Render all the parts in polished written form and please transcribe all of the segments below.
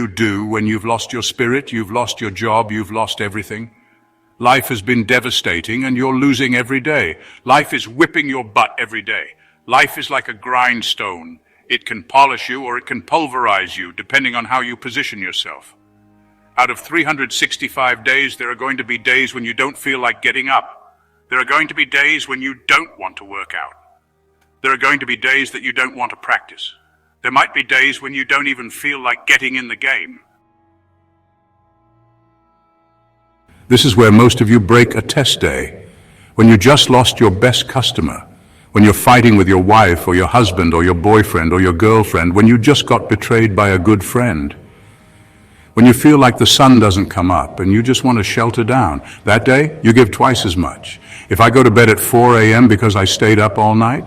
you do when you've lost your spirit, you've lost your job, you've lost everything. Life has been devastating and you're losing every day. Life is whipping your butt every day. Life is like a grindstone. It can polish you or it can pulverize you, depending on how you position yourself. Out of 365 days, there are going to be days when you don't feel like getting up. There are going to be days when you don't want to work out. There are going to be days that you don't want to practice. There might be days when you don't even feel like getting in the game. This is where most of you break a test day, when you just lost your best customer, when you're fighting with your wife or your husband or your boyfriend or your girlfriend, when you just got betrayed by a good friend, when you feel like the sun doesn't come up and you just want to shelter down. That day, you give twice as much. If I go to bed at 4 a.m. because I stayed up all night,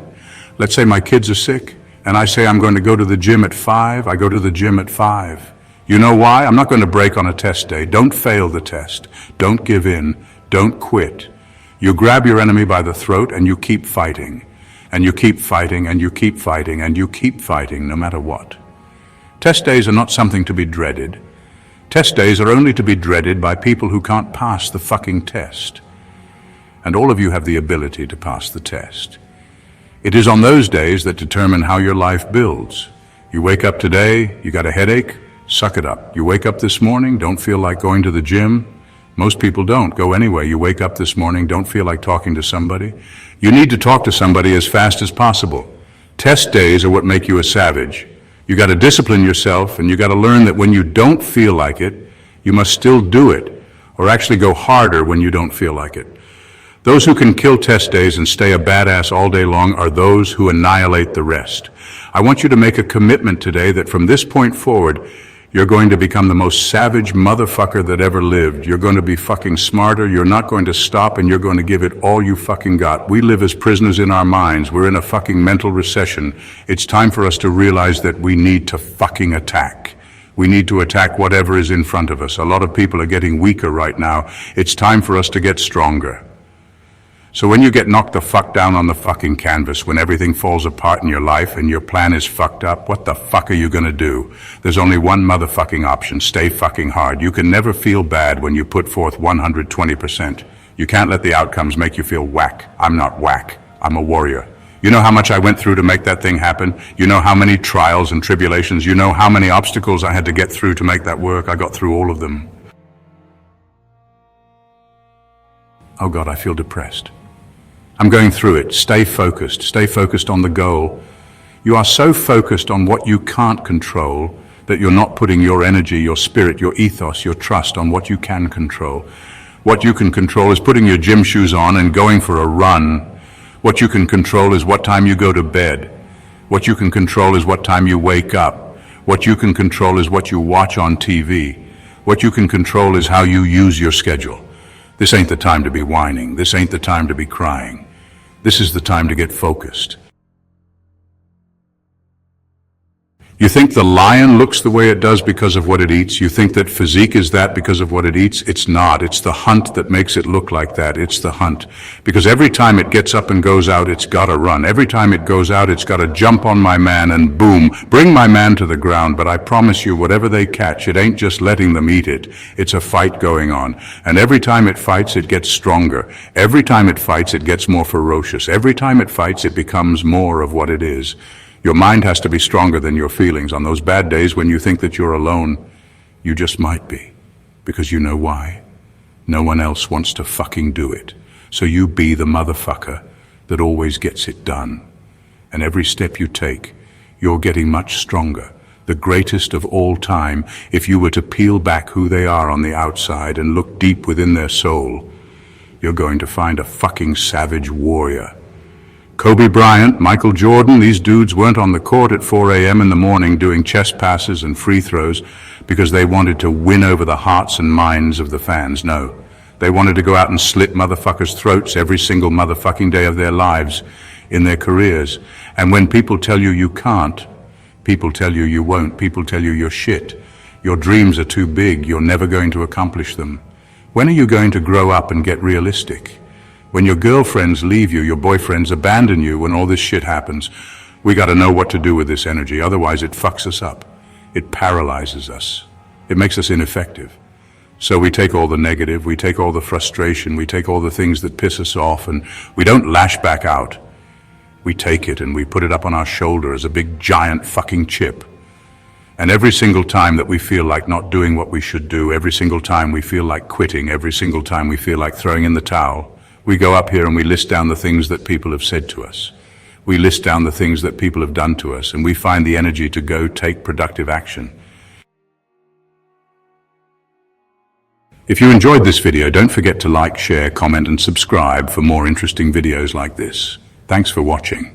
let's say my kids are sick, and I say I'm going to go to the gym at 5, I go to the gym at 5. You know why? I'm not going to break on a test day. Don't fail the test. Don't give in. Don't quit. You grab your enemy by the throat and you keep fighting. And you keep fighting and you keep fighting and you keep fighting no matter what. Test days are not something to be dreaded. Test days are only to be dreaded by people who can't pass the fucking test. And all of you have the ability to pass the test. It is on those days that determine how your life builds. You wake up today, you got a headache, suck it up. You wake up this morning, don't feel like going to the gym. Most people don't go anyway. You wake up this morning, don't feel like talking to somebody. You need to talk to somebody as fast as possible. Test days are what make you a savage. You got to discipline yourself, and you got to learn that when you don't feel like it, you must still do it, or actually go harder when you don't feel like it. Those who can kill test days and stay a badass all day long are those who annihilate the rest. I want you to make a commitment today that from this point forward, you're going to become the most savage motherfucker that ever lived. You're going to be fucking smarter. You're not going to stop, and you're going to give it all you fucking got. We live as prisoners in our minds. We're in a fucking mental recession. It's time for us to realize that we need to fucking attack. We need to attack whatever is in front of us. A lot of people are getting weaker right now. It's time for us to get stronger. So when you get knocked the fuck down on the fucking canvas, when everything falls apart in your life and your plan is fucked up, what the fuck are you gonna do? There's only one motherfucking option: stay fucking hard. You can never feel bad when you put forth 120%. You can't let the outcomes make you feel whack. I'm not whack. I'm a warrior. You know how much I went through to make that thing happen? You know how many trials and tribulations, you know how many obstacles I had to get through to make that work? I got through all of them. Oh God, I feel depressed. I'm going through it. Stay focused on the goal. You are so focused on what you can't control that you're not putting your energy, your spirit, your ethos, your trust on what you can control. What you can control is putting your gym shoes on and going for a run. What you can control is what time you go to bed. What you can control is what time you wake up. What you can control is what you watch on TV. What you can control is how you use your schedule. This ain't the time to be whining. This ain't the time to be crying. This is the time to get focused. You think the lion looks the way it does because of what it eats? You think that physique is that because of what it eats? It's not. It's the hunt that makes it look like that. It's the hunt. Because every time it gets up and goes out, it's got to run. Every time it goes out, it's got to jump on my man and boom, bring my man to the ground. But I promise you, whatever they catch, it ain't just letting them eat it. It's a fight going on. And every time it fights, it gets stronger. Every time it fights, it gets more ferocious. Every time it fights, it becomes more of what it is. Your mind has to be stronger than your feelings. On those bad days when you think that you're alone, you just might be. Because you know why? No one else wants to fucking do it. So you be the motherfucker that always gets it done. And every step you take, you're getting much stronger. The greatest of all time, if you were to peel back who they are on the outside and look deep within their soul, you're going to find a fucking savage warrior. Kobe Bryant, Michael Jordan, these dudes weren't on the court at 4 a.m. in the morning doing chest passes and free throws because they wanted to win over the hearts and minds of the fans. No, they wanted to go out and slit motherfuckers' throats every single motherfucking day of their lives in their careers. And when people tell you you can't, people tell you you won't, people tell you you're shit, your dreams are too big, you're never going to accomplish them. When are you going to grow up and get realistic? When your girlfriends leave you, your boyfriends abandon you, when all this shit happens, we got to know what to do with this energy. Otherwise, it fucks us up. It paralyzes us. It makes us ineffective. So we take all the negative, we take all the frustration, we take all the things that piss us off, and we don't lash back out. We take it and we put it up on our shoulder as a big giant fucking chip. And every single time that we feel like not doing what we should do, every single time we feel like quitting, every single time we feel like throwing in the towel, we go up here and we list down the things that people have said to us. We list down the things that people have done to us, and we find the energy to go take productive action. If you enjoyed this video, don't forget to like, share, comment, and subscribe for more interesting videos like this. Thanks for watching.